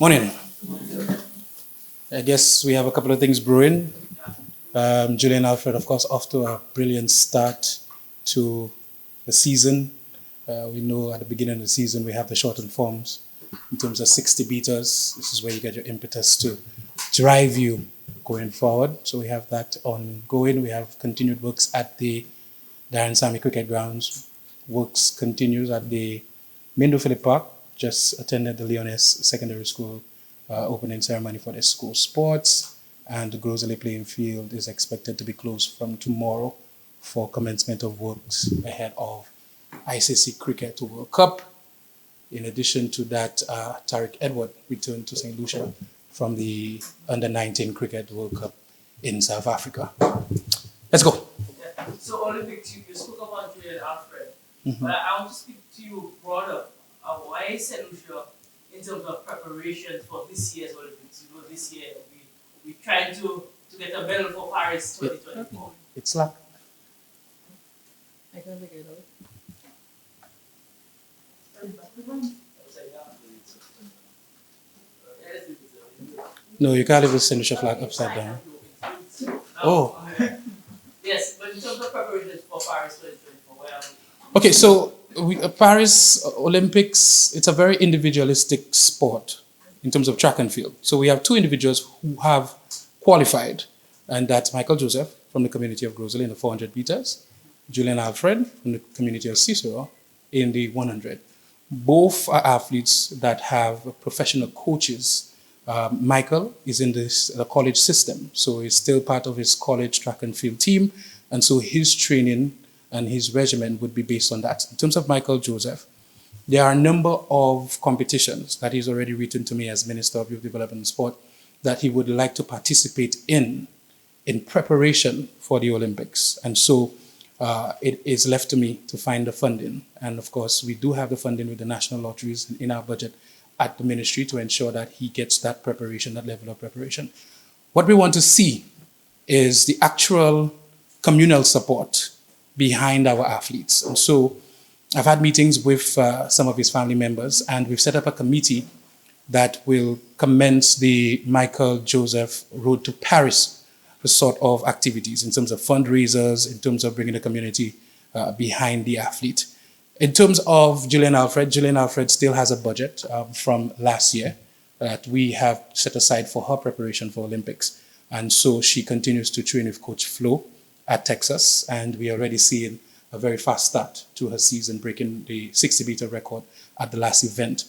Morning. I guess we have a couple of things brewing. Julian Alfred, of course, off to a brilliant start to the season. We know at the beginning of the season we have the shortened forms in terms of 60 meters. This is where you get your impetus to drive you going forward. So we have that ongoing. We have continued works at the Darren Sammy Cricket Grounds. Works continues at the Mindo Phillip Park. Just attended the Leones Secondary School opening ceremony for the school sports, and the Groseley playing field is expected to be closed from tomorrow for commencement of works ahead of ICC Cricket World Cup. In addition to that, Tariq Edward returned to St. Lucia from the Under-19 Cricket World Cup in South Africa. Let's go. Yeah. So Olympics, you spoke about Julian Alfred, but I want to speak to you broader. Why is St. Lucia in terms of preparation for this year's Olympics? You know, this year we're trying to get a medal for Paris 2024. It's luck. I can't figure it out. No, you can't leave the St. Lucia flag upside down. Oh. Yes, but in terms of preparations for Paris 2024, where are we? Okay, so Paris Olympics, it's a very individualistic sport in terms of track and field. So we have two individuals who have qualified, and that's Michael Joseph from the community of Groseley in the 400 meters, Julian Alfred from the community of Cicero in the 100. Both are athletes that have professional coaches. Michael is in the college system, so he's still part of his college track and field team, and so his training and his regimen would be based on that. In terms of Michael Joseph, there are a number of competitions that he's already written to me as Minister of Youth Development and Sport that he would like to participate in preparation for the Olympics. And so it is left to me to find the funding. And of course, we do have the funding with the national lotteries in our budget at the ministry to ensure that he gets that preparation, that level of preparation. What we want to see is the actual communal support behind our athletes. And so I've had meetings with some of his family members, and we've set up a committee that will commence the Michael Joseph Road to Paris sort of activities in terms of fundraisers, in terms of bringing the community behind the athlete. In terms of Julian Alfred still has a budget from last year that we have set aside for her preparation for Olympics. And so she continues to train with Coach Flo at Texas, and we are already seeing a very fast start to her season, breaking the 60-meter record at the last event.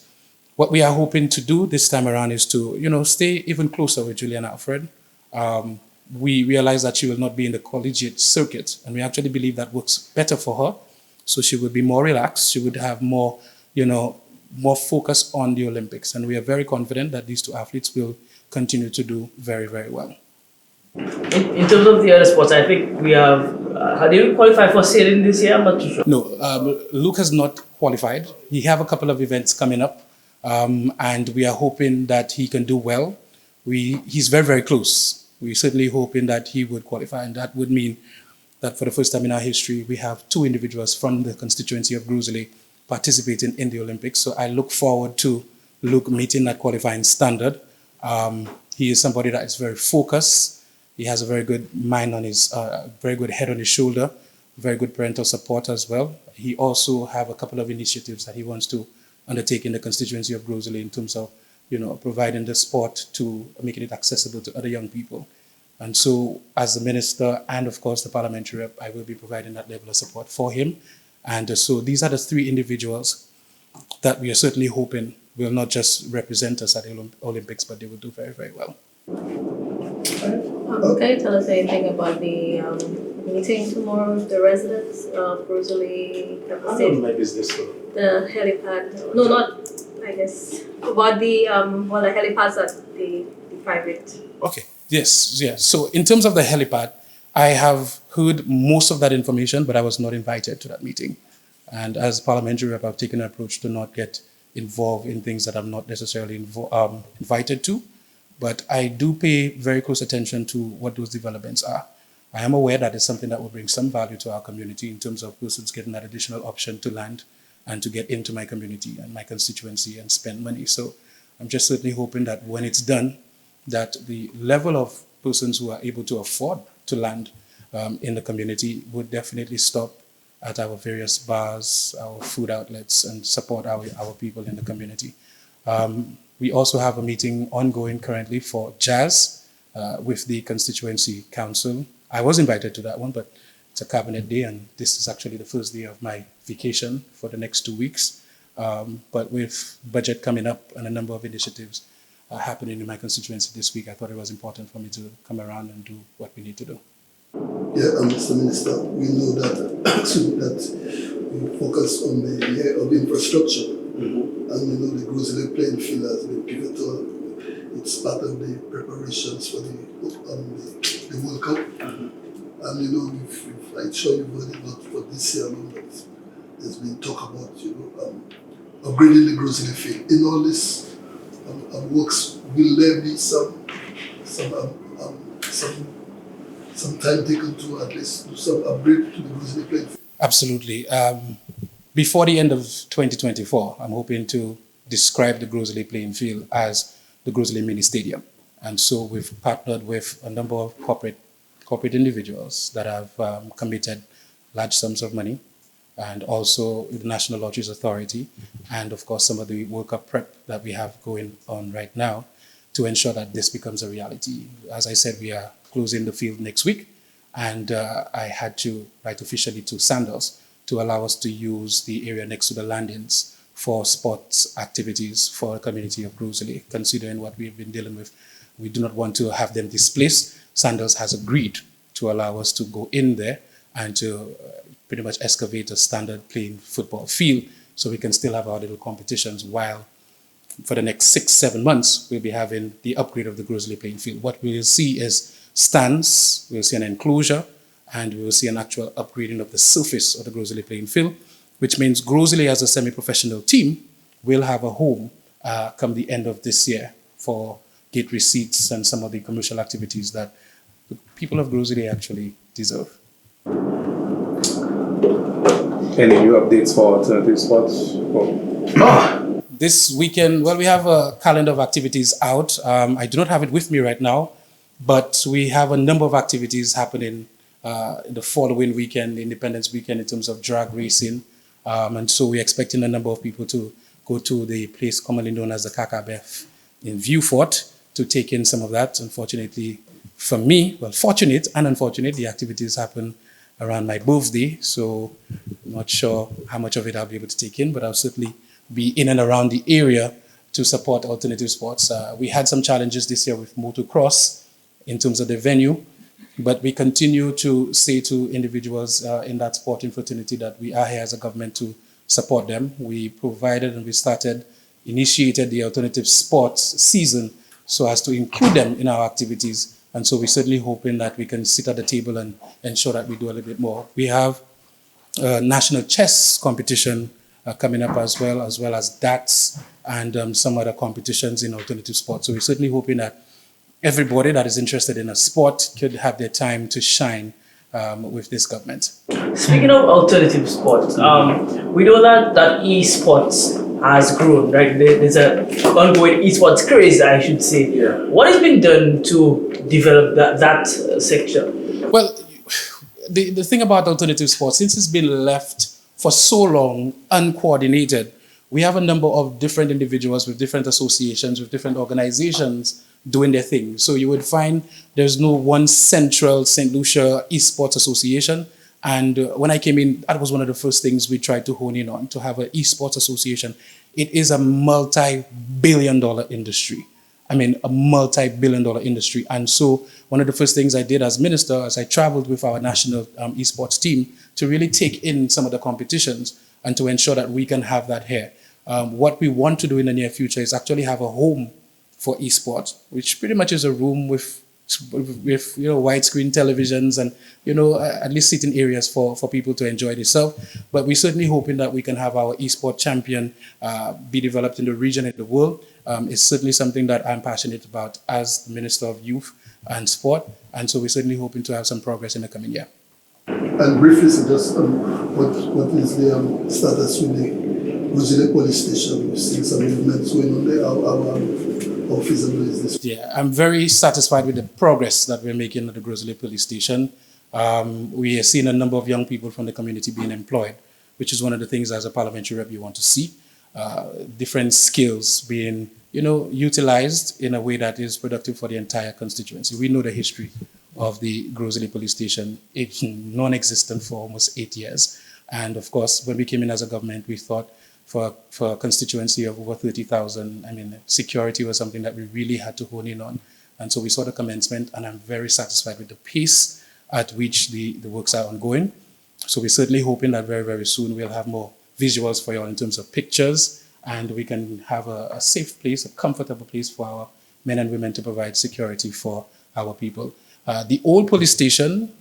What we are hoping to do this time around is to, stay even closer with Julian Alfred. We realize that she will not be in the collegiate circuit, and we actually believe that works better for her. So she would be more relaxed. She would have more, more focus on the Olympics, and we are very confident that these two athletes will continue to do very, very well. In terms of the other sports, I think we have. Did we qualify for sailing this year? I'm not too sure. No, Luke has not qualified. He have a couple of events coming up, and we are hoping that he can do well. He's very, very close. We're certainly hoping that he would qualify, and that would mean that for the first time in our history, we have two individuals from the constituency of Groseley participating in the Olympics. So I look forward to Luke meeting that qualifying standard. He is somebody that is very focused. He has a very good mind on his, very good head on his shoulder, very good parental support as well. He also have a couple of initiatives that he wants to undertake in the constituency of Groseley in terms of, providing the sport to making it accessible to other young people. And so as the minister and of course the parliamentary rep, I will be providing that level of support for him. And so these are the three individuals that we are certainly hoping will not just represent us at the Olympics, but they will do very, very well. Can you tell us anything about the meeting tomorrow with the residents of Groseley? I don't know my business though. The helipad. No, not, I guess. About the helipads at the private. Okay. Yes. So in terms of the helipad, I have heard most of that information, but I was not invited to that meeting. And as parliamentary rep, I've taken an approach to not get involved in things that I'm not necessarily invited to. But I do pay very close attention to what those developments are. I am aware that it's something that will bring some value to our community in terms of persons getting that additional option to land and to get into my community and my constituency and spend money. So I'm just certainly hoping that when it's done, that the level of persons who are able to afford to land in the community would definitely stop at our various bars, our food outlets, and support our people in the community. We also have a meeting ongoing currently for jazz with the Constituency Council. I was invited to that one, but it's a cabinet day, and this is actually the first day of my vacation for the next 2 weeks. But with budget coming up and a number of initiatives happening in my constituency this week, I thought it was important for me to come around and do what we need to do. Yeah, Mr. Minister, we know that that we focus on the area of infrastructure, and we know the Grosley playing field has been pivotal. It's part of the preparations for the World Cup, and you know, I'm sure you've heard it not for this year alone, but there's been talk about upgrading the Grosley field. In all this works, will there be some time taken to at least do some upgrade to the Grosley playing field? Absolutely. Before the end of 2024, I'm hoping to describe the Grosley playing field as the Grosley Mini Stadium. And so we've partnered with a number of corporate individuals that have committed large sums of money, and also the National Lotteries Authority, and of course some of the World Cup prep that we have going on right now to ensure that this becomes a reality. As I said, we are closing the field next week, and I had to write officially to Sandals to allow us to use the area next to the landings for sports activities for the community of Grosley. Considering what we've been dealing with, we do not want to have them displaced. Sandals has agreed to allow us to go in there and to pretty much excavate a standard playing football field so we can still have our little competitions, while for the next 6-7 months, we'll be having the upgrade of the Grosley playing field. What we'll see is stands, we'll see an enclosure, and we will see an actual upgrading of the surface of the Grosley playing field, which means Grosley as a semi-professional team will have a home come the end of this year for gate receipts and some of the commercial activities that the people of Grosley actually deserve. Any new updates for alternative sports? This weekend, well, we have a calendar of activities out. I do not have it with me right now, but we have a number of activities happening the following weekend, Independence Weekend, in terms of drag racing. And so we're expecting a number of people to go to the place commonly known as the Kakabef in Viewfort to take in some of that. Unfortunately for me, well, fortunate and unfortunate, the activities happen around my birthday, so I'm not sure how much of it I'll be able to take in, but I'll certainly be in and around the area to support alternative sports. We had some challenges this year with motocross in terms of the venue, but we continue to say to individuals in that sporting fraternity that we are here as a government to support them. We provided and we initiated the alternative sports season so as to include them in our activities. And so we're certainly hoping that we can sit at the table and ensure that we do a little bit more. We have a national chess competition coming up as well as darts and some other competitions in alternative sports. So we're certainly hoping that everybody that is interested in a sport could have their time to shine with this government. Speaking of alternative sports, we know that esports has grown, right? There's an ongoing esports craze, I should say. Yeah. What has been done to develop that sector? Well, the thing about alternative sports, since it's been left for so long uncoordinated, we have a number of different individuals with different associations, with different organizations doing their thing. So you would find there's no one central St. Lucia Esports Association. And when I came in, that was one of the first things we tried to hone in on, to have an esports association. It is a multi-billion-dollar industry. I mean, a multi-billion-dollar industry. And so one of the first things I did as minister, as I traveled with our national esports team, to really take in some of the competitions and to ensure that we can have that here. What we want to do in the near future is actually have a home for esports, which pretty much is a room with widescreen televisions and at least sitting areas for people to enjoy themselves. But we're certainly hoping that we can have our esport champion be developed in the region and the world. It's certainly something that I'm passionate about as the Minister of Youth and Sport, and so we're certainly hoping to have some progress in the coming year. And briefly, so just what is the status with the Rosalie Police Station, we've seen some movements going on there. How feasible is this? Yeah, I'm very satisfied with the progress that we're making at the Rosalie Police Station. We are seeing a number of young people from the community being employed, which is one of the things as a parliamentary rep you want to see. Different skills being, utilized in a way that is productive for the entire constituency. We know the history of the Rosalie Police Station. It's non-existent for almost 8 years. And of course, when we came in as a government, we thought for a constituency of over 30,000, security was something that we really had to hone in on. And so we saw the commencement, and I'm very satisfied with the pace at which the works are ongoing. So we're certainly hoping that very, very soon we'll have more visuals for you all in terms of pictures, and we can have a safe place, a comfortable place for our men and women to provide security for our people. The old police station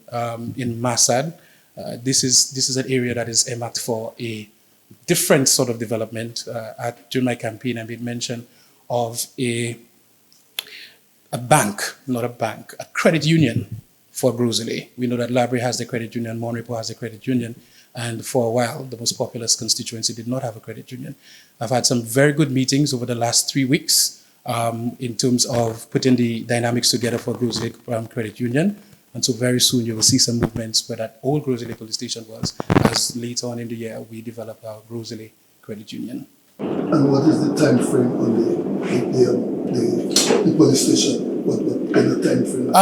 in Masad, this is an area that is earmarked for a different sort of development. During my campaign, I made mention of a bank, not a bank, a credit union for Rosalie. We know that Library has the credit union, Monrepo has the credit union, and for a while, the most populous constituency did not have a credit union. I've had some very good meetings over the last 3 weeks in terms of putting the dynamics together for Rosalie Credit Union. And so very soon you will see some movements where that old Rosalie police station was, as later on in the year we develop our Rosalie Credit Union. And what is the time frame on the police station? What kind of time frame?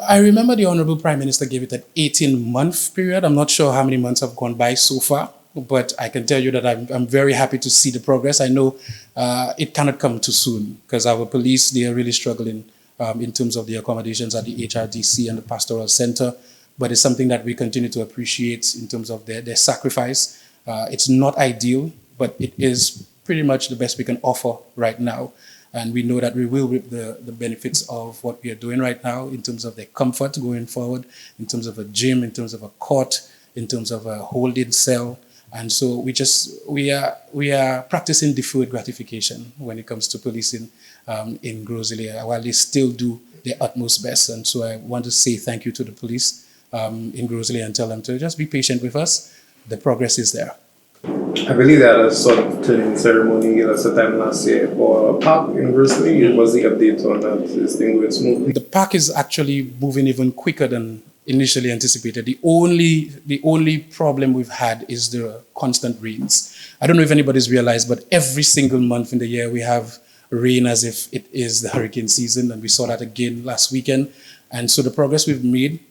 I remember the Honorable Prime Minister gave it an 18-month period. I'm not sure how many months have gone by so far, but I can tell you that I'm very happy to see the progress. I know it cannot come too soon because our police, they are really struggling in terms of the accommodations at the HRDC and the Pastoral Center, but it's something that we continue to appreciate in terms of their sacrifice. It's not ideal, but it is pretty much the best we can offer right now. And we know that we will reap the benefits of what we are doing right now in terms of their comfort going forward, in terms of a gym, in terms of a court, in terms of a holding cell. And so we are practicing deferred gratification when it comes to policing in Rosalie, while they still do their utmost best. And so I want to say thank you to the police in Rosalie and tell them to just be patient with us. The progress is there. I believe that a sort of turning ceremony sometime last year for a park in Rosalie. Was the update on that? Is thing going smoothly? The park is actually moving even quicker than initially anticipated. The only problem we've had is the constant rains. I don't know if anybody's realized, but every single month in the year we have rain as if it is the hurricane season, and we saw that again last weekend. And so the progress we've made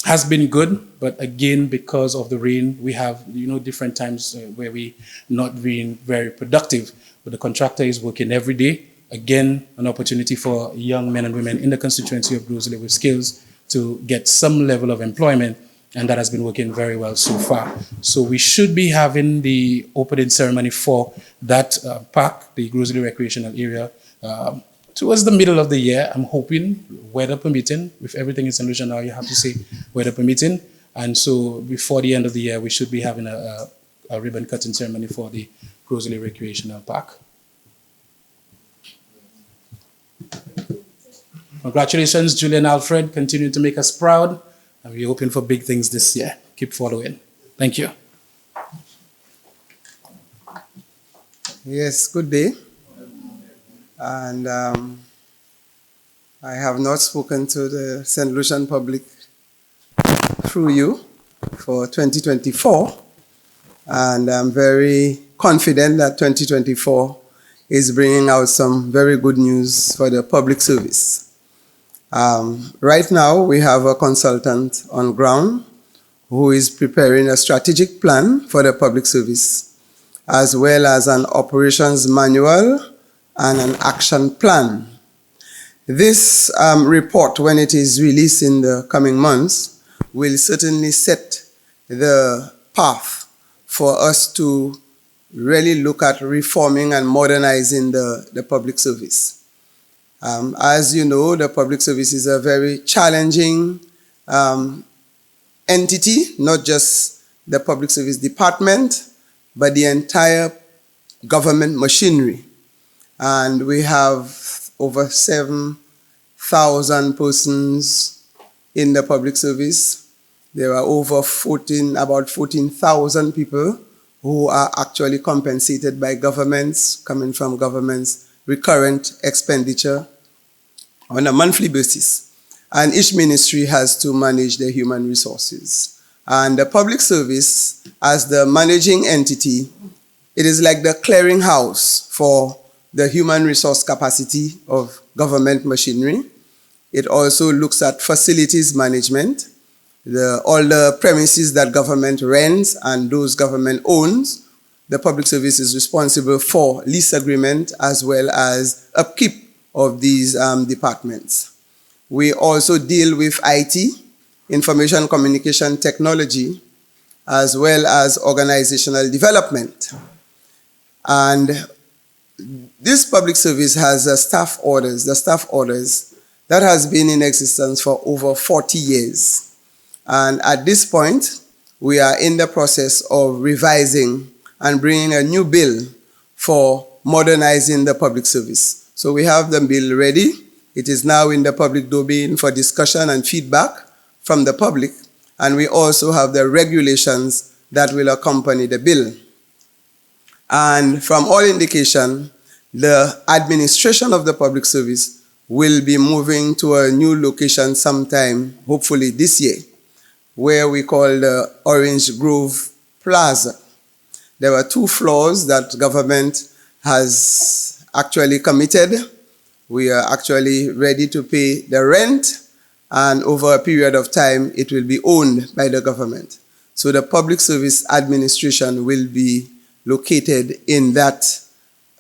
has been good, but again, because of the rain, we have different times where we not being very productive. But the contractor is working every day. Again, an opportunity for young men and women in the constituency of Rosalie with skills to get some level of employment, and that has been working very well so far. So we should be having the opening ceremony for that park, the Rosalie Recreational Area, towards the middle of the year. I'm hoping, weather permitting. With everything in St. Lucia now, you have to say weather permitting. And so before the end of the year, we should be having a ribbon cutting ceremony for the Rosalie Recreational Park. Congratulations, Julian Alfred, continuing to make us proud. And we're hoping for big things this year. Keep following. Thank you. Yes, good day. And I have not spoken to the St. Lucian public through you for 2024. And I'm very confident that 2024 is bringing out some very good news for the public service. Right now, we have a consultant on ground who is preparing a strategic plan for the public service, as well as an operations manual and an action plan. This report, when it is released in the coming months, will certainly set the path for us to really look at reforming and modernizing the public service. As you know, the public service is a very challenging entity, not just the public service department, but the entire government machinery. And we have over 7,000 persons in the public service. There are about 14,000 people who are actually compensated by governments, coming from governments, recurrent expenditure on a monthly basis. And each ministry has to manage their human resources. And the public service, as the managing entity, it is like the clearinghouse for the human resource capacity of government machinery. It also looks at facilities management, all the premises that government rents and those government owns. The public service is responsible for lease agreement as well as upkeep of these departments. We also deal with IT, information communication technology, as well as organizational development. And this public service has the staff orders that has been in existence for over 40 years. And at this point, we are in the process of revising and bringing a new bill for modernizing the public service. So we have the bill ready. It is now in the public domain for discussion and feedback from the public. And we also have the regulations that will accompany the bill. And from all indication, the administration of the public service will be moving to a new location sometime, hopefully this year, where we call the Orange Grove Plaza. There were 2 floors that government has actually committed. We are actually ready to pay the rent, and over a period of time, it will be owned by the government. So the public service administration will be located in that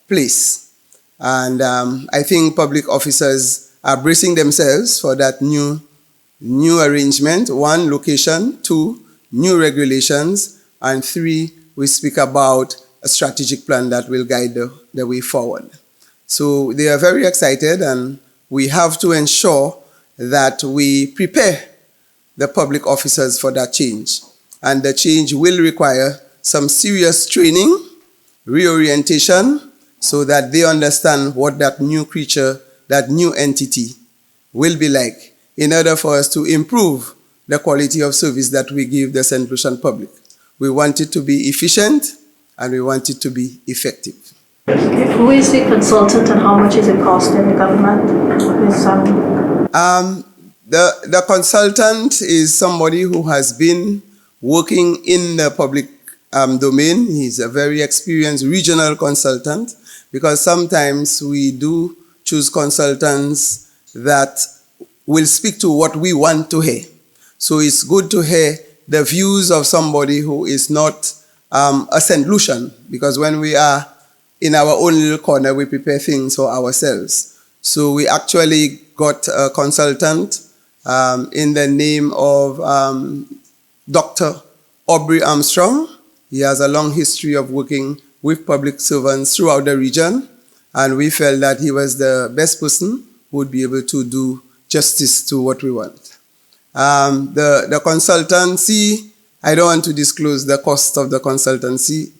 place. And I think public officers are bracing themselves for that new arrangement. 1, location. 2, new regulations. And 3, we speak about a strategic plan that will guide the way forward. So they are very excited, and we have to ensure that we prepare the public officers for that change. And the change will require some serious training, reorientation, so that they understand what that new creature, that new entity will be like, in order for us to improve the quality of service that we give the St. Lucian public. We want it to be efficient, and we want it to be effective. Okay. Who is the consultant and how much is it costing the government? The consultant is somebody who has been working in the public domain. He's a very experienced regional consultant, because sometimes we do choose consultants that will speak to what we want to hear. So it's good to hear the views of somebody who is not a St. Lucian, because when we are in our own little corner, we prepare things for ourselves. So we actually got a consultant in the name of Dr. Aubrey Armstrong. He has a long history of working with public servants throughout the region, and we felt that he was the best person who would be able to do justice to what we want. The consultancy, I don't want to disclose the cost of the consultancy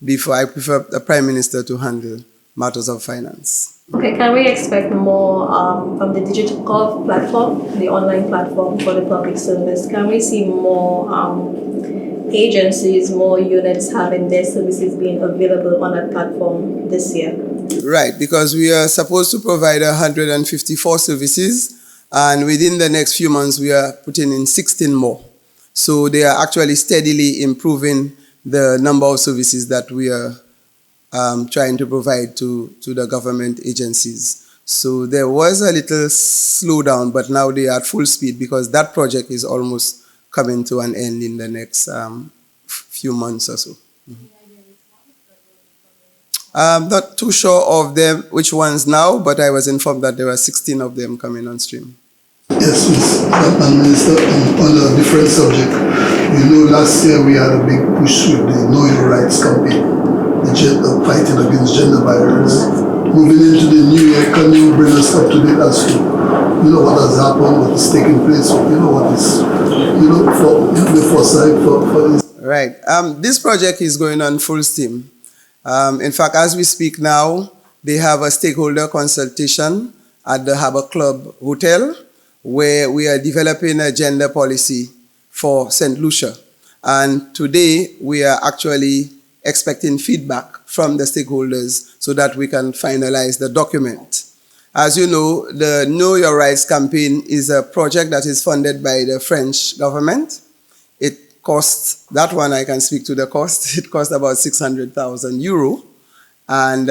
before. I prefer the Prime Minister to handle matters of finance. Okay, can we expect more from the digital platform, the online platform for the public service? Can we see more agencies, more units having their services being available on that platform this year? Right, because we are supposed to provide 154 services, and within the next few months we are putting in 16 more. So they are actually steadily improving the number of services that we are trying to provide to the government agencies. So there was a little slowdown, but now they are at full speed, because that project is almost coming to an end in the next few months or so. I'm not too sure of them, which ones now, but I was informed that there were 16 of them coming on stream. Yes, Madam Minister, on a different subject, you know, last year we had a big push with the Know Your Rights campaign, the fighting against gender violence. Moving into the new year, can you bring us up to date as to, you know, what has happened, what is taking place, you know, what is, you know, for the foresight for this? Right. This project is going on full steam. In fact, as we speak now, they have a stakeholder consultation at the Harbour Club Hotel, where we are developing a gender policy for St. Lucia. And today we are actually expecting feedback from the stakeholders so that we can finalize the document. As you know, the Know Your Rights campaign is a project that is funded by the French government. It costs, that one I can speak to the cost, it costs about 600,000 euro. And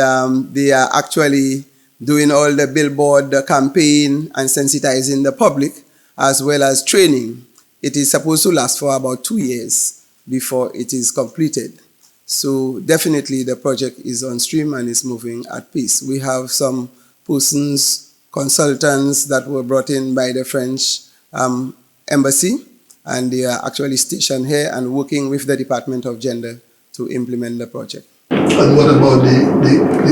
they are actually doing all the billboard, the campaign, and sensitizing the public, as well as training. It is supposed to last for about 2 years before it is completed. So definitely the project is on stream and is moving at pace. We have some persons, consultants that were brought in by the French embassy, and they are actually stationed here and working with the Department of Gender to implement the project. And what about the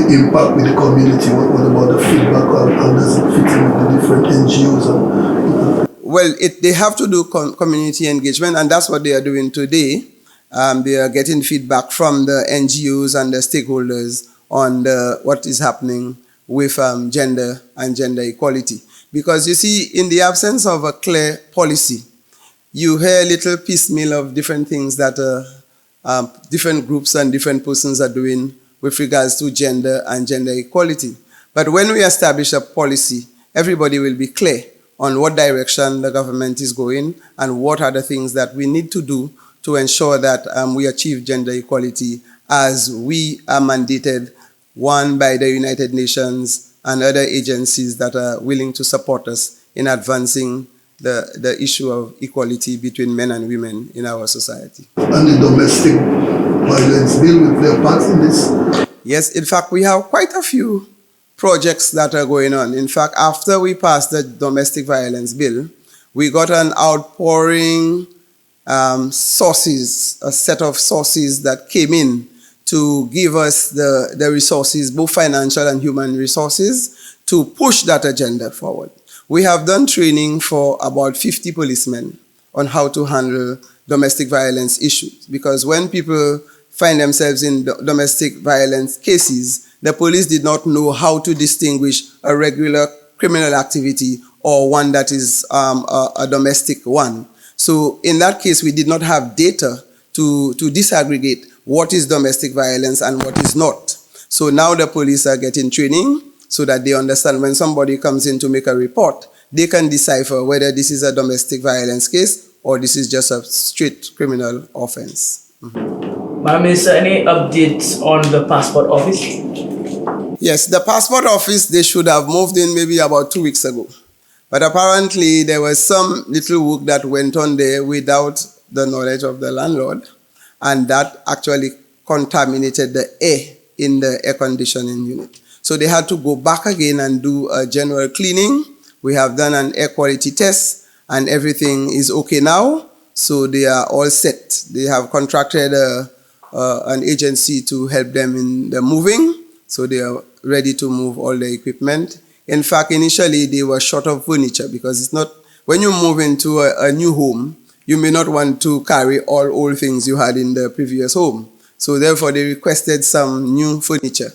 impact with the community? What about the feedback? How does it fit in with the different NGOs? Well, they have to do community engagement, and that's what they are doing today. They are getting feedback from the NGOs and the stakeholders on what is happening with gender and gender equality. Because you see, in the absence of a clear policy, you hear little piecemeal of different things that different groups and different persons are doing with regards to gender and gender equality. But when we establish a policy, everybody will be clear on what direction the government is going and what are the things that we need to do to ensure that we achieve gender equality as we are mandated, one by the United Nations and other agencies that are willing to support us in advancing the issue of equality between men and women in our society. And the domestic violence bill will play a part in this? Yes, in fact, we have quite a few projects that are going on. In fact, after we passed the domestic violence bill, we got an outpouring sources, a set of sources that came in to give us the resources, both financial and human resources, to push that agenda forward. We have done training for about 50 policemen on how to handle domestic violence issues, because when people find themselves in domestic violence cases, the police did not know how to distinguish a regular criminal activity or one that is a domestic one. So in that case, we did not have data to disaggregate what is domestic violence and what is not. So now the police are getting training so that they understand when somebody comes in to make a report, they can decipher whether this is a domestic violence case or this is just a straight criminal offense. Madam Minister, any updates on the passport office? Yes, the passport office, they should have moved in maybe about 2 weeks ago. But apparently there was some little work that went on there without the knowledge of the landlord, and that actually contaminated the air in the air conditioning unit. So they had to go back again and do a general cleaning. We have done an air quality test and everything is okay now. So they are all set. They have contracted an agency to help them in the moving. So they are ready to move all the equipment. In fact, initially they were short of furniture because it's not, when you move into a new home, you may not want to carry all old things you had in the previous home. So therefore they requested some new furniture.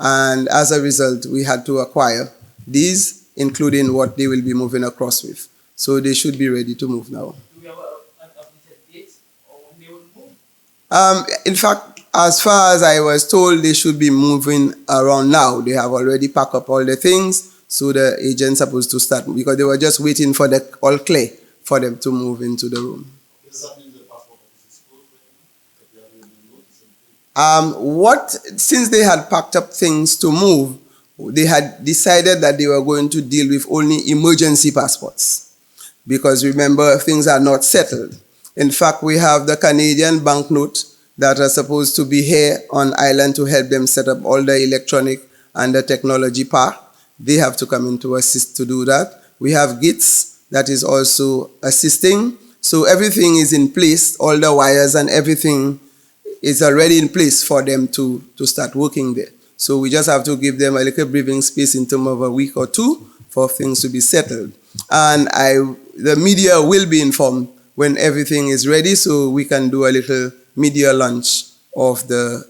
And as a result, we had to acquire these, including what they will be moving across with. So they should be ready to move now. Do we have an updated date or when they will move? In fact, as far as I was told, they should be moving around now. They have already packed up all the things, so the agent's supposed to start, because they were just waiting for the all clear for them to move into the room. Since they had packed up things to move, they had decided that they were going to deal with only emergency passports. Because remember, things are not settled. In fact, we have the Canadian banknote that are supposed to be here on island to help them set up all the electronic and the technology part. They have to come in to assist to do that. We have GITS that is also assisting. So everything is in place, all the wires and everything is already in place for them to start working there. So we just have to give them a little breathing space in terms of a week or two for things to be settled. And the media will be informed when everything is ready, so we can do a little media launch of the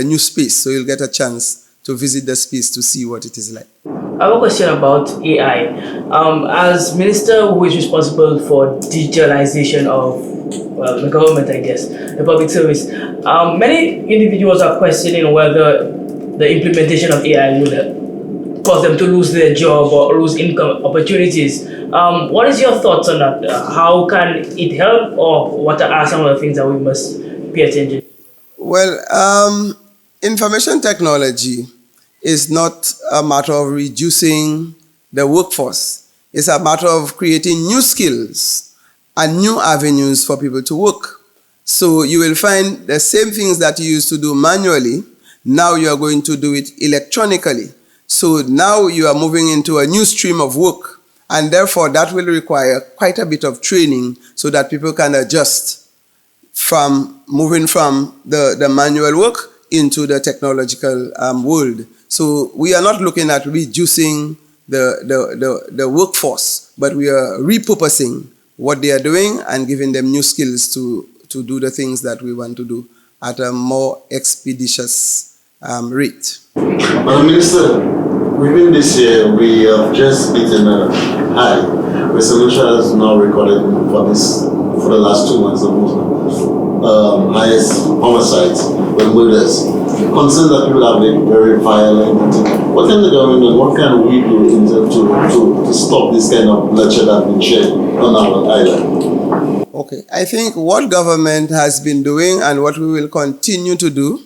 new space. So you'll get a chance to visit the space to see what it is like. I have a question about AI. As minister who is responsible for digitalization of well, the government, I guess, the public service. Many individuals are questioning whether the implementation of AI will cause them to lose their job or lose income opportunities. What is your thoughts on that? How can it help, or what are some of the things that we must pay attention to? Well, information technology is not a matter of reducing the workforce. It's a matter of creating new skills and new avenues for people to work. So you will find the same things that you used to do manually, now you are going to do it electronically. So now you are moving into a new stream of work, and therefore that will require quite a bit of training so that people can adjust from moving from the manual work into the technological world. So we are not looking at reducing the workforce, but we are repurposing what they are doing and giving them new skills to do the things that we want to do at a more expeditious rate. Madam Minister, within this year, we have just beaten a high. Resolution has now recorded for the last 2 months, the most highest homicides with murders. Concern that people have been very violent. What can the government do? What can we do in to stop this kind of bloodshed that has been shed on our island? Okay, I think what government has been doing and what we will continue to do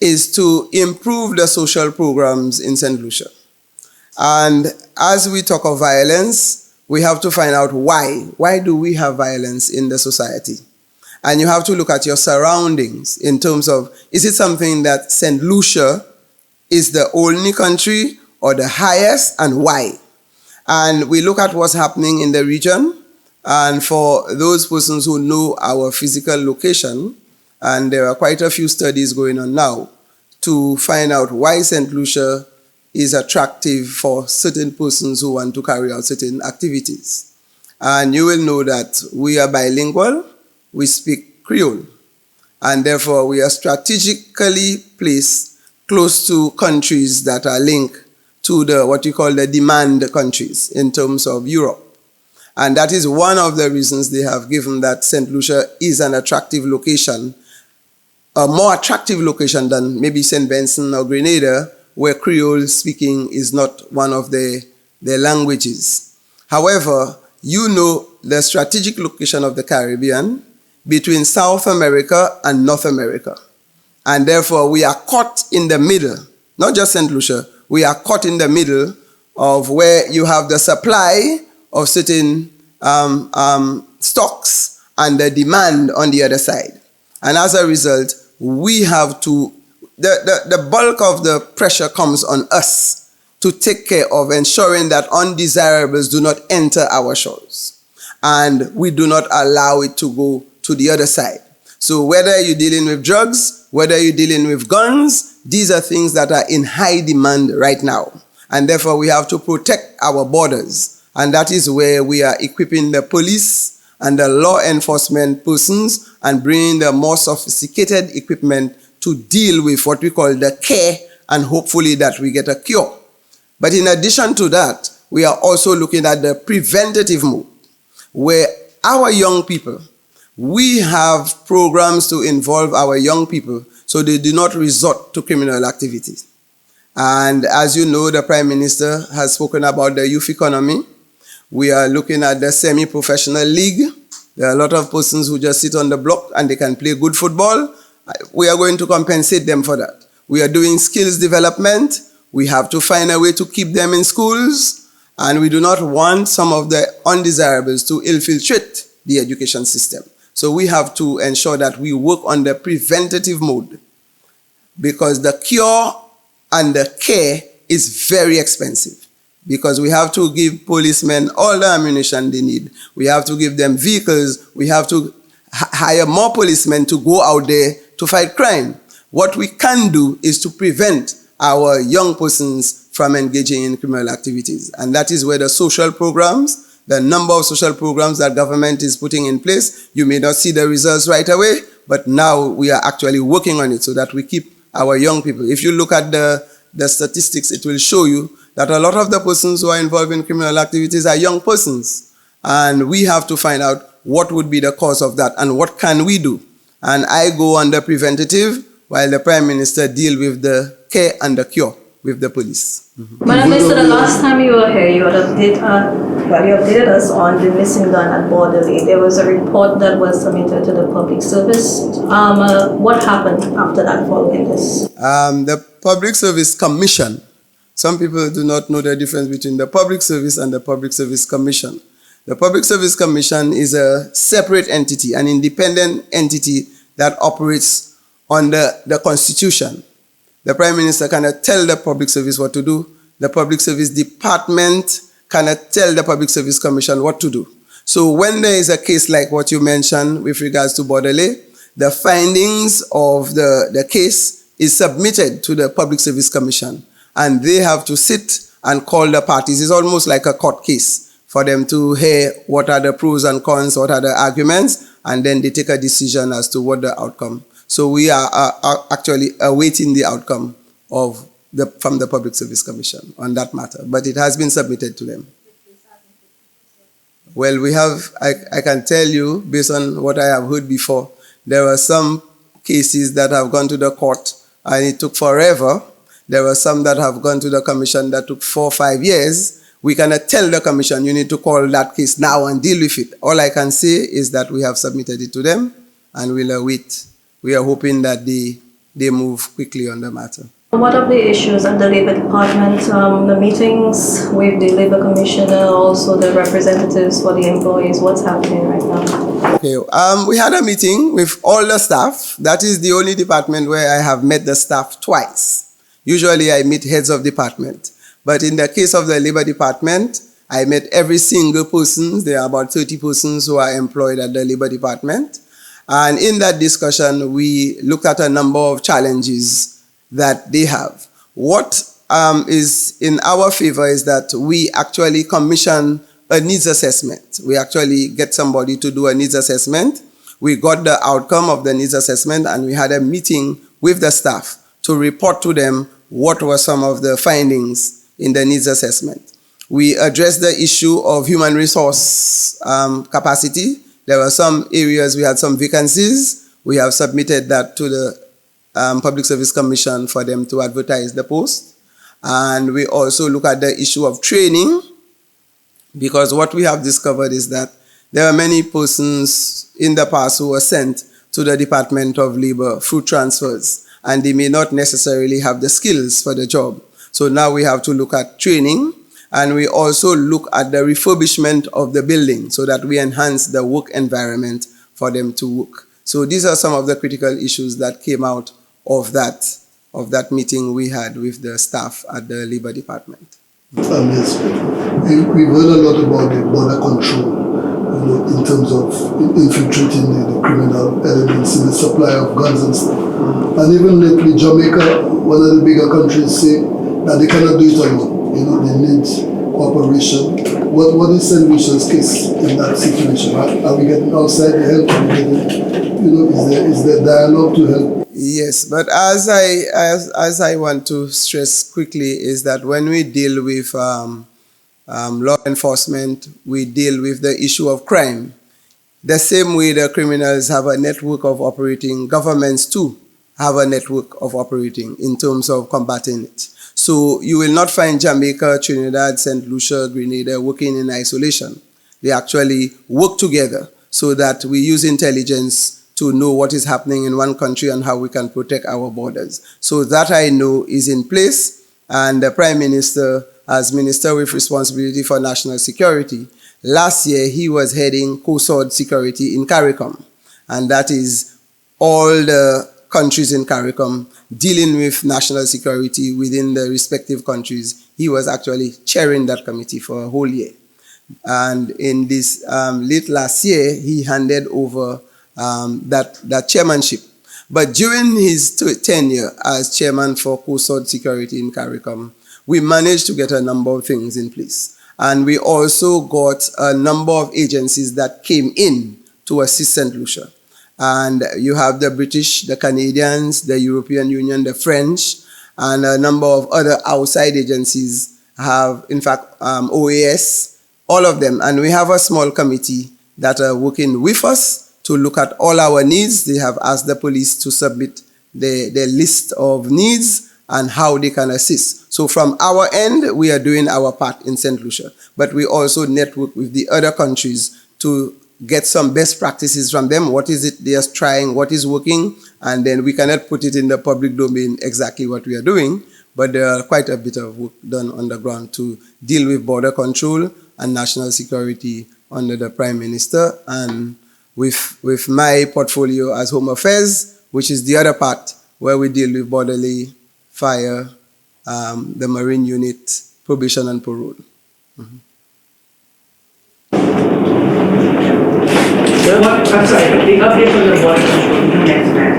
is to improve the social programs in St. Lucia. And as we talk of violence, we have to find out why. Why do we have violence in the society? And you have to look at your surroundings in terms of, is it something that St. Lucia is the only country or the highest, and why? And we look at what's happening in the region, and for those persons who know our physical location, and there are quite a few studies going on now to find out why St. Lucia is attractive for certain persons who want to carry out certain activities. And you will know that we are bilingual, we speak Creole, and therefore we are strategically placed close to countries that are linked to what you call the demand countries in terms of Europe. And that is one of the reasons they have given that St. Lucia is an attractive location, a more attractive location than maybe St. Vincent or Grenada, where Creole speaking is not one of their languages. However, you know the strategic location of the Caribbean between South America and North America. And therefore, we are caught in the middle, not just St. Lucia, we are caught in the middle of where you have the supply of certain stocks and the demand on the other side. And as a result, we have to, the bulk of the pressure comes on us to take care of ensuring that undesirables do not enter our shores. And we do not allow it to go to the other side. So whether you're dealing with drugs, whether you're dealing with guns, these are things that are in high demand right now. And therefore we have to protect our borders. And that is where we are equipping the police and the law enforcement persons and bringing the more sophisticated equipment to deal with what we call the care, and hopefully that we get a cure. But in addition to that, we are also looking at the preventative mode, where our young people, we have programs to involve our young people so they do not resort to criminal activities. And as you know, the Prime Minister has spoken about the youth economy. We are looking at the semi-professional league. There are a lot of persons who just sit on the block and they can play good football. We are going to compensate them for that. We are doing skills development. We have to find a way to keep them in schools. And we do not want some of the undesirables to infiltrate the education system. So we have to ensure that we work on the preventative mode, because the cure and the care is very expensive, because we have to give policemen all the ammunition they need. We have to give them vehicles. We have to hire more policemen to go out there to fight crime. What we can do is to prevent our young persons from engaging in criminal activities. And that is where the social programs, the number of social programs that government is putting in place, you may not see the results right away, but now we are actually working on it so that we keep our young people. If you look at the statistics, it will show you that a lot of the persons who are involved in criminal activities are young persons. And we have to find out what would be the cause of that and what can we do. And I go on the preventative while the Prime Minister deal with the care and the cure with the police. Madam Minister, the last time you were here, you updated us on the missing gun at Bordelais. There was a report that was submitted to the public service. What happened after that following this? The Public Service Commission. Some people do not know the difference between the Public Service and the Public Service Commission. The Public Service Commission is a separate entity, an independent entity that operates under the Constitution. The Prime Minister cannot tell the Public Service what to do. The Public Service Department cannot tell the Public Service Commission what to do. So when there is a case like what you mentioned with regards to Bordelais, the findings of the case is submitted to the Public Service Commission, and they have to sit and call the parties. It's almost like a court case for them to hear what are the pros and cons, what are the arguments, and then they take a decision as to what the outcome. So we are actually awaiting the outcome from the Public Service Commission on that matter, but it has been submitted to them. Well, we have, I can tell you, based on what I have heard before, there were some cases that have gone to the court and it took forever. There were some that have gone to the commission that took 4 or 5 years. We cannot tell the commission, you need to call that case now and deal with it. All I can say is that we have submitted it to them and we'll await. We are hoping that they move quickly on the matter. What are the issues at the Labour Department, the meetings with the Labour Commissioner, also the representatives for the employees? What's happening right now? Okay, we had a meeting with all the staff. That is the only department where I have met the staff twice. Usually I meet heads of department. But in the case of the Labour Department, I met every single person. There are about 30 persons who are employed at the Labour Department. And in that discussion, we looked at a number of challenges that they have. What is in our favor is that we actually commission a needs assessment. We actually get somebody to do a needs assessment. We got the outcome of the needs assessment and we had a meeting with the staff to report to them what were some of the findings in the needs assessment. We addressed the issue of human resource capacity. There were some areas we had some vacancies. We have submitted that to the Public Service Commission for them to advertise the post. And we also look at the issue of training, because what we have discovered is that there are many persons in the past who were sent to the Department of Labor through transfers, and they may not necessarily have the skills for the job. So now we have to look at training, and we also look at the refurbishment of the building so that we enhance the work environment for them to work. So these are some of the critical issues that came out of that meeting we had with the staff at the Labour Department. Yes, we've heard a lot about the border control, in terms of infiltrating the criminal elements in the supply of guns and stuff. And even lately, Jamaica, one of the bigger countries, say that they cannot do it alone. They need cooperation. What is St. Lucia's case in that situation? Are we getting outside the help? Are we getting, is there dialogue to help? Yes, but as I want to stress quickly is that when we deal with law enforcement, we deal with the issue of crime. The same way the criminals have a network of operating, governments too have a network of operating in terms of combating it. So you will not find Jamaica, Trinidad, St. Lucia, Grenada working in isolation. They actually work together so that we use intelligence to know what is happening in one country and how we can protect our borders. So that I know is in place, and the Prime Minister, as Minister with responsibility for national security, last year he was heading COSOD security in CARICOM, and that is all the countries in CARICOM dealing with national security within the respective countries. He was actually chairing that committee for a whole year. And in this late last year, he handed over that chairmanship. But during his tenure as chairman for COSOD security in CARICOM, we managed to get a number of things in place. And we also got a number of agencies that came in to assist St. Lucia. And you have the British, the Canadians, the European Union, the French, and a number of other outside agencies have, in fact, OAS, all of them. And we have a small committee that are working with us to look at all our needs. They have asked the police to submit the list of needs and how they can assist. So from our end, we are doing our part in St. Lucia, but we also network with the other countries to get some best practices from them. What is it they are trying, what is working, and then we cannot put it in the public domain exactly what we are doing, but there are quite a bit of work done on the ground to deal with border control and national security under the Prime Minister, and with my portfolio as Home Affairs, which is the other part where we deal with borderly, fire, the Marine Unit, probation and parole. I'm sorry, the update on the border control units, ma'am.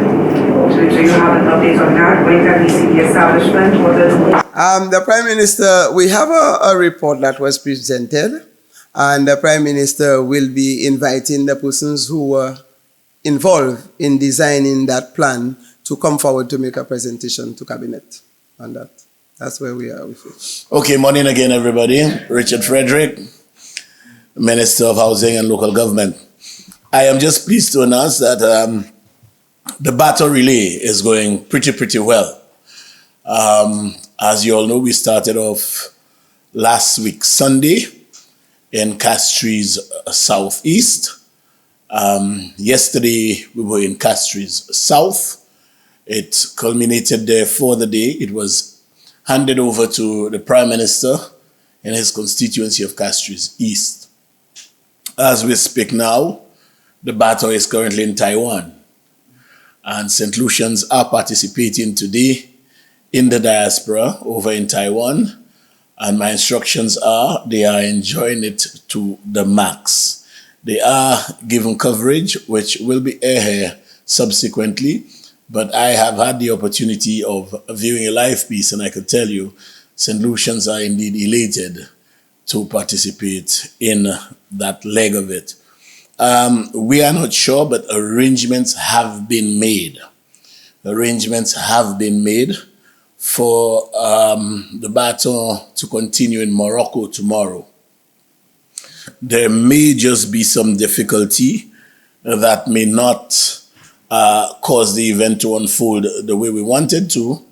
So you have an update on that? When can we see the establishment or the Prime Minister, we have a report that was presented, and the Prime Minister will be inviting the persons who were involved in designing that plan to come forward to make a presentation to Cabinet on that. That's where we are with it. Okay, morning again, everybody. Richard Frederick, Minister of Housing and Local Government. I am just pleased to announce that the baton relay is going pretty well. As you all know, we started off last week, Sunday, in Castries Southeast. Yesterday, we were in Castries South. It culminated there for the day. It was handed over to the Prime Minister in his constituency of Castries East. As we speak now, the baton is currently in Taiwan, and St. Lucians are participating today in the diaspora over in Taiwan, and my instructions are they are enjoying it to the max. They are given coverage, which will be aired subsequently, but I have had the opportunity of viewing a live piece, and I can tell you St. Lucians are indeed elated to participate in that leg of it. We are not sure, but arrangements have been made. Arrangements have been made for the baton to continue in Morocco tomorrow. There may just be some difficulty that may not cause the event to unfold the way we wanted to.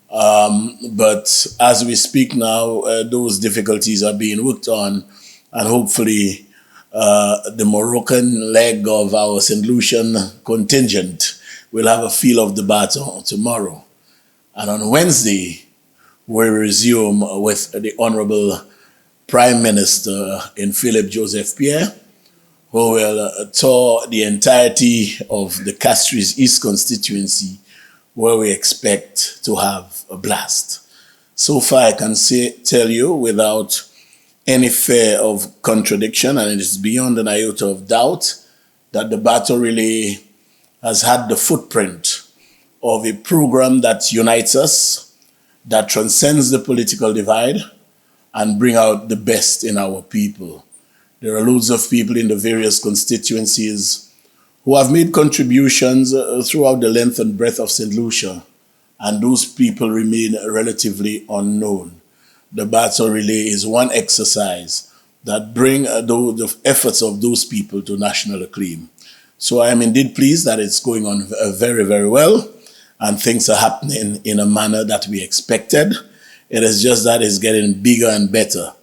But as we speak now, those difficulties are being worked on, and hopefully the Moroccan leg of our St. Lucian contingent will have a feel of the baton tomorrow. And on Wednesday, we resume with the Honorable Prime Minister in Philip Joseph Pierre, who will tour the entirety of the Castries East constituency, where we expect to have a blast. So far, I can tell you without any fear of contradiction, and it is beyond an iota of doubt, that the baton relay has had the footprint of a program that unites us, that transcends the political divide, and bring out the best in our people. There are loads of people in the various constituencies who have made contributions throughout the length and breadth of St. Lucia, and those people remain relatively unknown. The baton relay is one exercise that bring the efforts of those people to national acclaim. So I am indeed pleased that it's going on very, very well, and things are happening in a manner that we expected. It is just that it's getting bigger and better.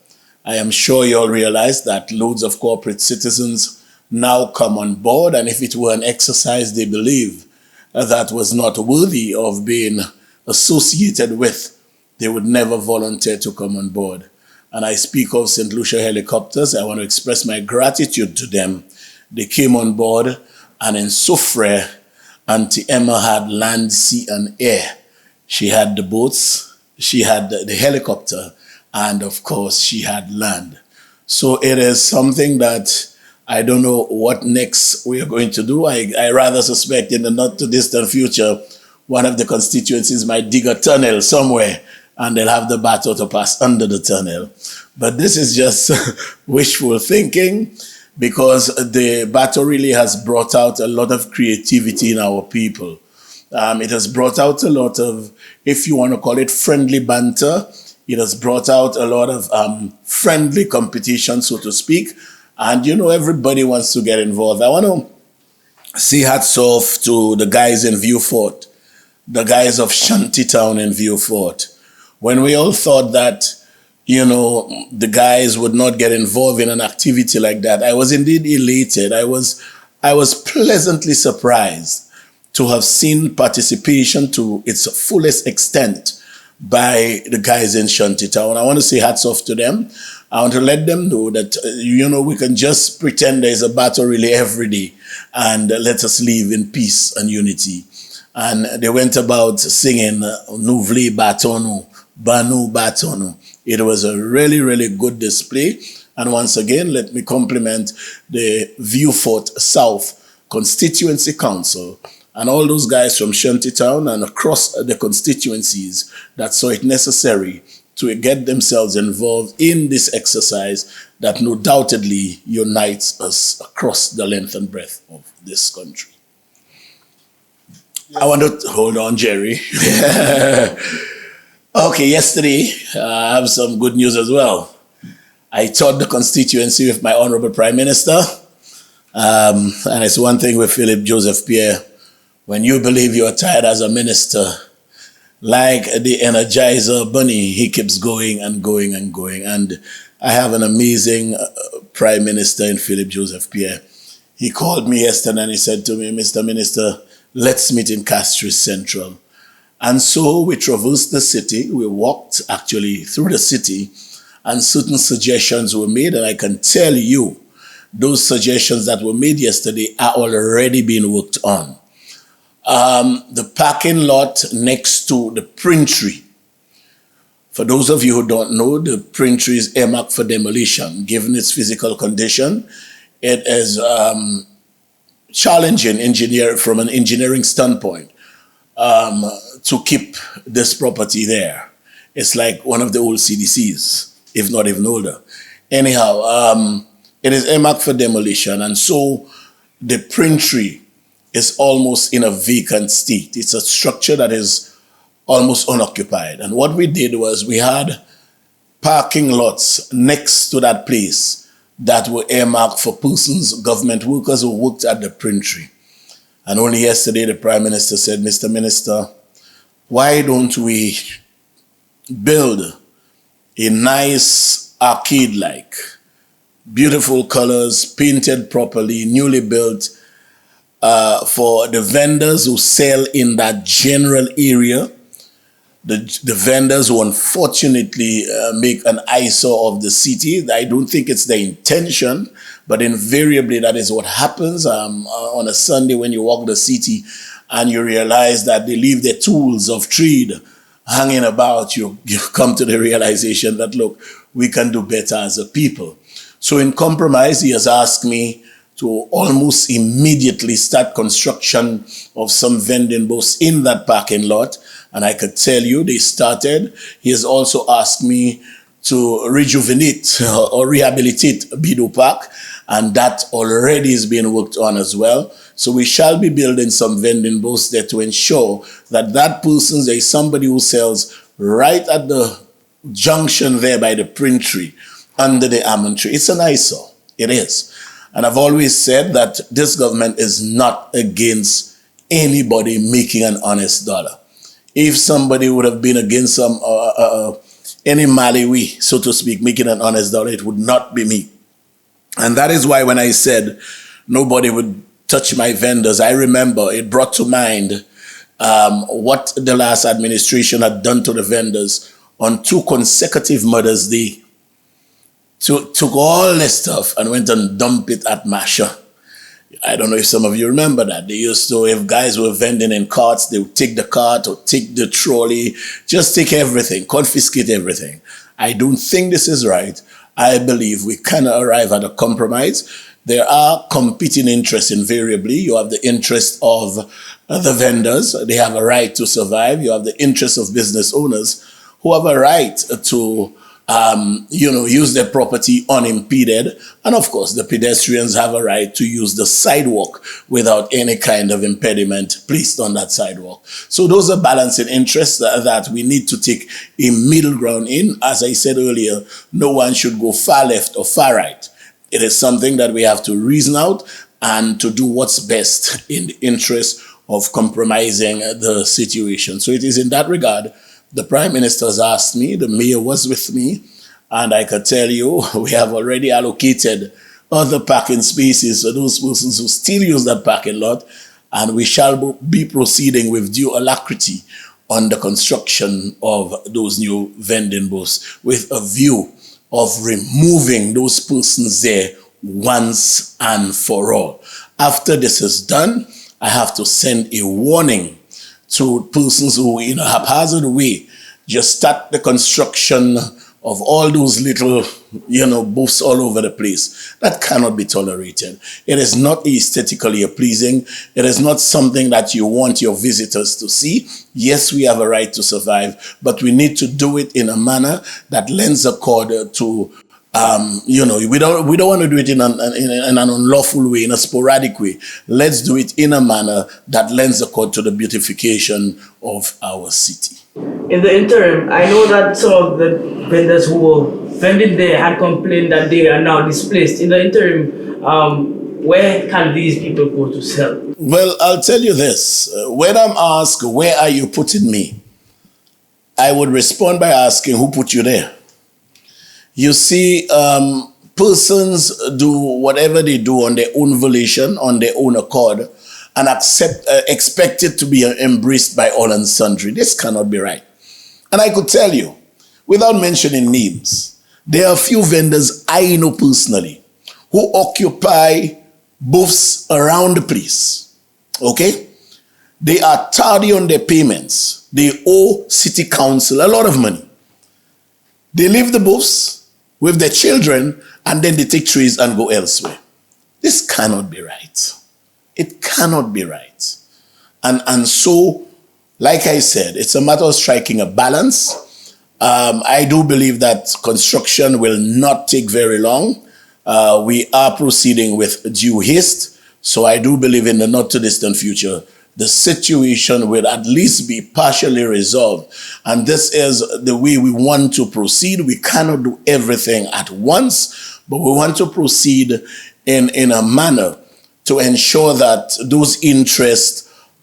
I am sure you all realize that loads of corporate citizens now come on board, and if it were an exercise they believe that was not worthy of being associated with, they would never volunteer to come on board. And I speak of St. Lucia Helicopters. I want to express my gratitude to them. They came on board, and in Soufrière, Auntie Emma had land, sea, and air. She had the boats, she had the helicopter, and of course, she had land. So it is something that I don't know what next we are going to do. I rather suspect in the not too distant future, one of the constituencies might dig a tunnel somewhere, and they'll have the baton to pass under the tunnel. But this is just wishful thinking, because the baton really has brought out a lot of creativity in our people. It has brought out a lot of, if you want to call it friendly banter, it has brought out a lot of friendly competition, so to speak, And everybody wants to get involved. I want to say hats off to the guys in Viewfort, the guys of Shantytown in Viewfort. When we all thought that, the guys would not get involved in an activity like that, I was indeed elated. I was pleasantly surprised to have seen participation to its fullest extent by the guys in Shantytown. I want to say hats off to them. I want to let them know that, we can just pretend there's a battle relay every day and let us live in peace and unity. And they went about singing, Nous v'lez baton, Banu baton. It was a really, really good display. And once again, let me compliment the Viewfort South Constituency Council and all those guys from Shantytown and across the constituencies that saw it necessary to get themselves involved in this exercise that no doubtedly unites us across the length and breadth of this country. I want to hold on, Jerry. Okay, yesterday I have some good news as well. I toured the constituency with my Honorable Prime Minister, and it's one thing with Philip Joseph Pierre. When you believe you're tired as a minister, like the Energizer Bunny, he keeps going and going and going. And I have an amazing Prime Minister in Philip Joseph Pierre. He called me yesterday and he said to me, Mr. Minister, let's meet in Castries Central. And so we traversed the city. We walked actually through the city and certain suggestions were made. And I can tell you, those suggestions that were made yesterday are already being worked on. The parking lot next to the printery. For those of you who don't know, the printery is earmarked for demolition. Given its physical condition, it is challenging from an engineering standpoint to keep this property there. It's like one of the old CDCs, if not even older. Anyhow, it is earmarked for demolition, and so the printery is almost in a vacant state. It's a structure that is almost unoccupied. And what we did was we had parking lots next to that place that were earmarked for persons, government workers who worked at the printery. And only yesterday the Prime Minister said, Mr. Minister, why don't we build a nice arcade-like, beautiful colors, painted properly, newly built, for the vendors who sell in that general area, the vendors who unfortunately make an eyesore of the city. I don't think it's their intention, but invariably that is what happens on a Sunday when you walk the city and you realize that they leave their tools of trade hanging about. You come to the realization that, look, we can do better as a people. So in compromise, he has asked me to almost immediately start construction of some vending booths in that parking lot. And I could tell you they started. He has also asked me to rejuvenate or rehabilitate Bido Park, and that already is being worked on as well. So we shall be building some vending booths there to ensure that there is somebody who sells right at the junction there by the printery under the almond tree. It's an eyesore. It is. And I've always said that this government is not against anybody making an honest dollar. If somebody would have been against any Malawi, so to speak, making an honest dollar, it would not be me. And that is why when I said nobody would touch my vendors, I remember it brought to mind what the last administration had done to the vendors on 2 consecutive Mother's Day. Took all this stuff and went and dumped it at Masha. I don't know if some of you remember that. They used to, if guys were vending in carts, they would take the cart or take the trolley, just take everything, confiscate everything. I don't think this is right. I believe we cannot arrive at a compromise. There are competing interests invariably. You have the interest of the vendors. They have a right to survive. You have the interest of business owners who have a right to use their property unimpeded. And of course, the pedestrians have a right to use the sidewalk without any kind of impediment placed on that sidewalk. So those are balancing interests that we need to take a middle ground in. As I said earlier, no one should go far left or far right. It is something that we have to reason out and to do what's best in the interest of compromising the situation. So it is in that regard, the Prime Minister has asked me, the Mayor was with me, and I could tell you we have already allocated other parking spaces for those persons who still use that parking lot, and we shall be proceeding with due alacrity on the construction of those new vending booths with a view of removing those persons there once and for all. After this is done, I have to send a warning to persons who, in a haphazard way, just start the construction of all those little, booths all over the place. That cannot be tolerated. It is not aesthetically pleasing. It is not something that you want your visitors to see. Yes, we have a right to survive, but we need to do it in a manner that lends accord to, we don't want to do it in an unlawful way, in a sporadic way. Let's do it in a manner that lends accord to the beautification of our city. In the interim, I know that some of the vendors who were vending there had complained that they are now displaced. In the interim, where can these people go to sell? Well, I'll tell you this. When I'm asked, where are you putting me? I would respond by asking, who put you there? You see, persons do whatever they do on their own volition, on their own accord, and expect it to be embraced by all and sundry. This cannot be right. And I could tell you, without mentioning names, there are a few vendors I know personally who occupy booths around the place. Okay? They are tardy on their payments. They owe city council a lot of money. They leave the booths with their children and then they take trays and go elsewhere. This cannot be right. It cannot be right. And so, like I said, it's a matter of striking a balance. I do believe that construction will not take very long. We are proceeding with due haste. So I do believe in the not too distant future, the situation will at least be partially resolved. And this is the way we want to proceed. We cannot do everything at once, but we want to proceed in a manner to ensure that those interests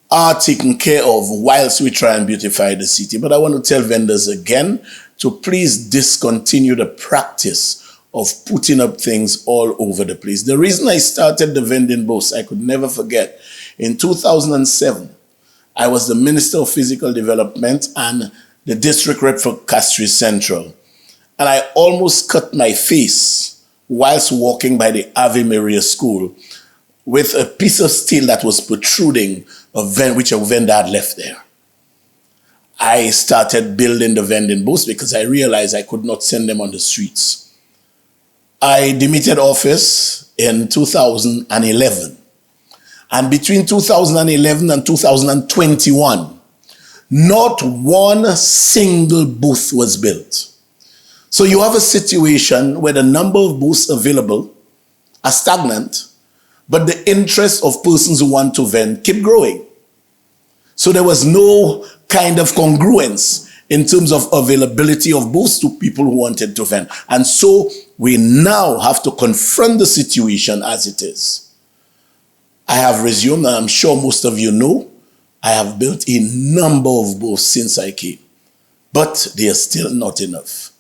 are taken care of whilst we try and beautify the city. But I want to tell vendors again to please discontinue the practice of putting up things all over the place. The reason I started the vending booths, I could never forget. In 2007, I was the Minister of Physical Development and the District Rep for Castries Central. And I almost cut my face whilst walking by the Ave Maria School with a piece of steel that was protruding, which a vendor had left there. I started building the vending booths because I realized I could not send them on the streets. I demitted office in 2011. And between 2011 and 2021, not one single booth was built. So you have a situation where the number of booths available are stagnant, but the interest of persons who want to vend keep growing. So there was no kind of congruence in terms of availability of booths to people who wanted to vend. And so we now have to confront the situation as it is. I have resumed, and I'm sure most of you know, I have built a number of booths since I came, but they are still not enough.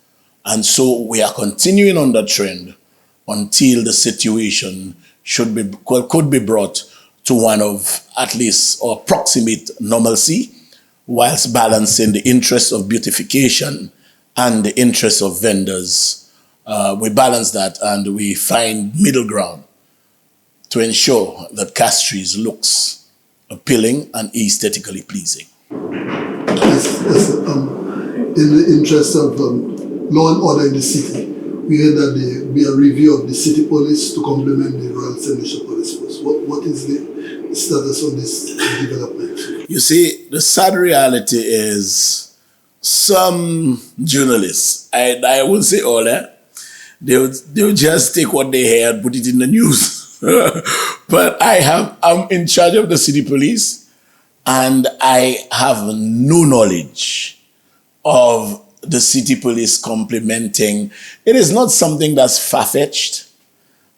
And so we are continuing on that trend until the situation could be brought to one of at least or approximate normalcy, whilst balancing the interests of beautification and the interests of vendors. We balance that and we find middle ground to ensure that Castries looks appealing and aesthetically pleasing. Yes, in the interest of law and order in the city, we heard that there will be a review of the city police to complement the Royal St. Lucia Police Force. What is the status of this development? You see, the sad reality is some journalists, I won't say all that, they'll just take what they hear and put it in the news. But I'm in charge of the city police and I have no knowledge of the city police complementing. It is not something that's far-fetched,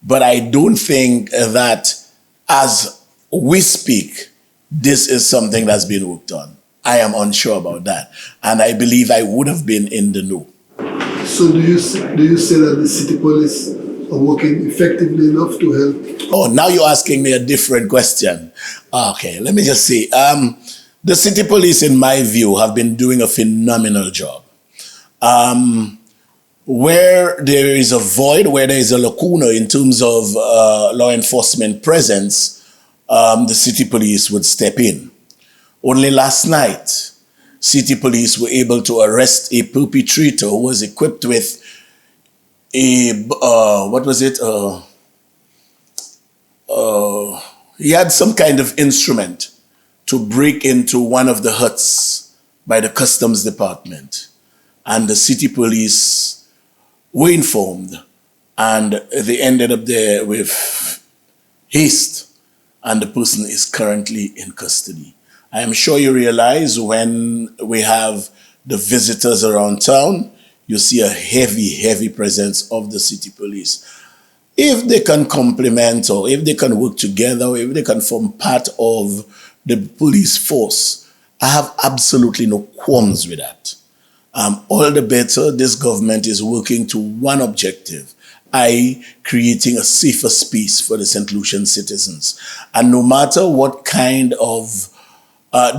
But I don't think that as we speak, this is something that's been worked on. I am unsure about that. And I believe I would have been in the know. So do you say that the city police are working effectively enough to help? Oh, now you're asking me a different question. Okay, let me just say, the city police, in my view, have been doing a phenomenal job. Where there is a void, where there is a lacuna in terms of law enforcement presence, the city police would step in. Only last night, city police were able to arrest a perpetrator who was equipped with a, he had some kind of instrument to break into one of the huts by the customs department. And the city police were informed, and they ended up there with haste, and the person is currently in custody. I am sure you realize when we have the visitors around town, you see a heavy presence of the city police. If they can complement, or if they can work together, or if they can form part of the police force, I have absolutely no qualms with that. All the better. This government is working to one objective, i.e. creating a safer space for the St. Lucian citizens. And no matter what kind of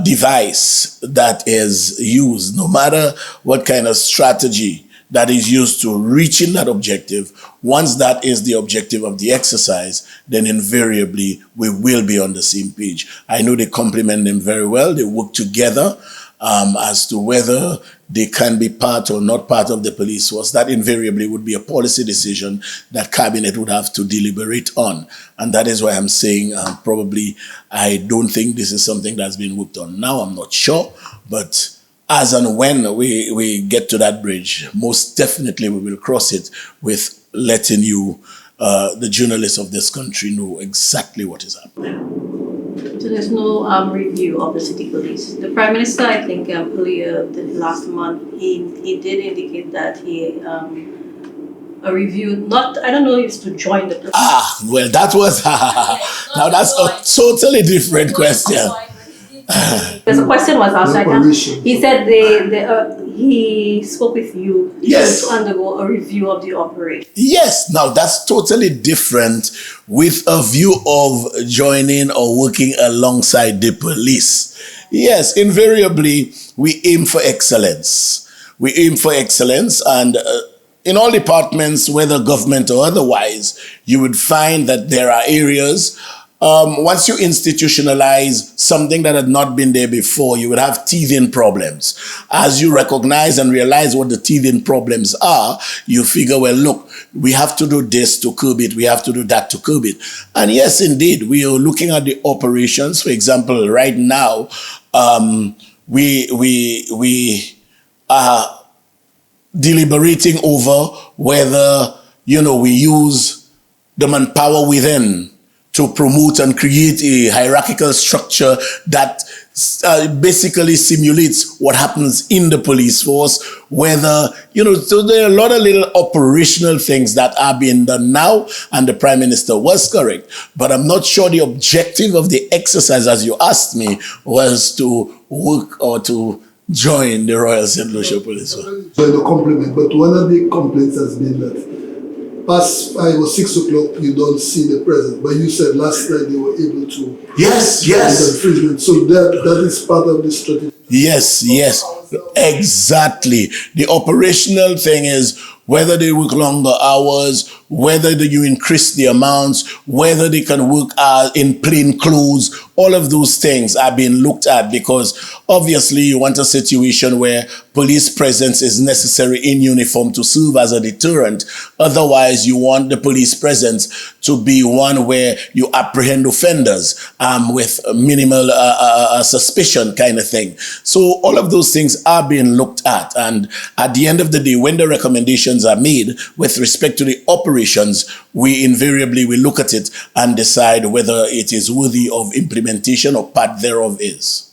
device that is used, no matter what kind of strategy that is used to reaching that objective, once that is the objective of the exercise, then invariably we will be on the same page. I know they complement them very well. They work together as to whether they can be part or not part of the police force. That invariably would be a policy decision that cabinet would have to deliberate on. And that is why I'm saying probably I don't think this is something that's been worked on. Now I'm not sure, but as and when we get to that bridge, most definitely we will cross it with letting you, the journalists of this country, know exactly what is happening. So there's no review of the city police. The Prime Minister, I think earlier last month, he did indicate that a review, not, I don't know if it's to join the police. Well, that was, now that's a totally different question. Because the question was asked, he said he spoke with you to undergo a review of the operation. Yes, now that's totally different with a view of joining or working alongside the police. Yes, invariably, we aim for excellence. We aim for excellence, and in all departments, whether government or otherwise, you would find that there are areas. Once you institutionalize something that had not been there before, you would have teething problems. As you recognize and realize what the teething problems are, you figure, well, look, we have to do this to curb it, we have to do that to curb it. And yes, indeed, we are looking at the operations. For example, right now, we are deliberating over whether, we use the manpower within to promote and create a hierarchical structure that basically simulates what happens in the police force, whether, so there are a lot of little operational things that are being done now, and the Prime Minister was correct. But I'm not sure the objective of the exercise, as you asked me, was to work or to join the Royal St. Lucia Police Force. So, no compliment, but one of the complaints has been that past 5 or 6 o'clock, you don't see the president. But you said last night they were able to. Yes. So that is part of the strategy. Yes, exactly. The operational thing is whether they work longer hours, whether you increase the amounts, whether they can work in plain clothes. All of those things are being looked at, because obviously you want a situation where police presence is necessary in uniform to serve as a deterrent. Otherwise, you want the police presence to be one where you apprehend offenders with minimal suspicion kind of thing. So all of those things are being looked at. And at the end of the day, when the recommendations are made with respect to the operations, we invariably will look at it and decide whether it is worthy of implementation or part thereof is.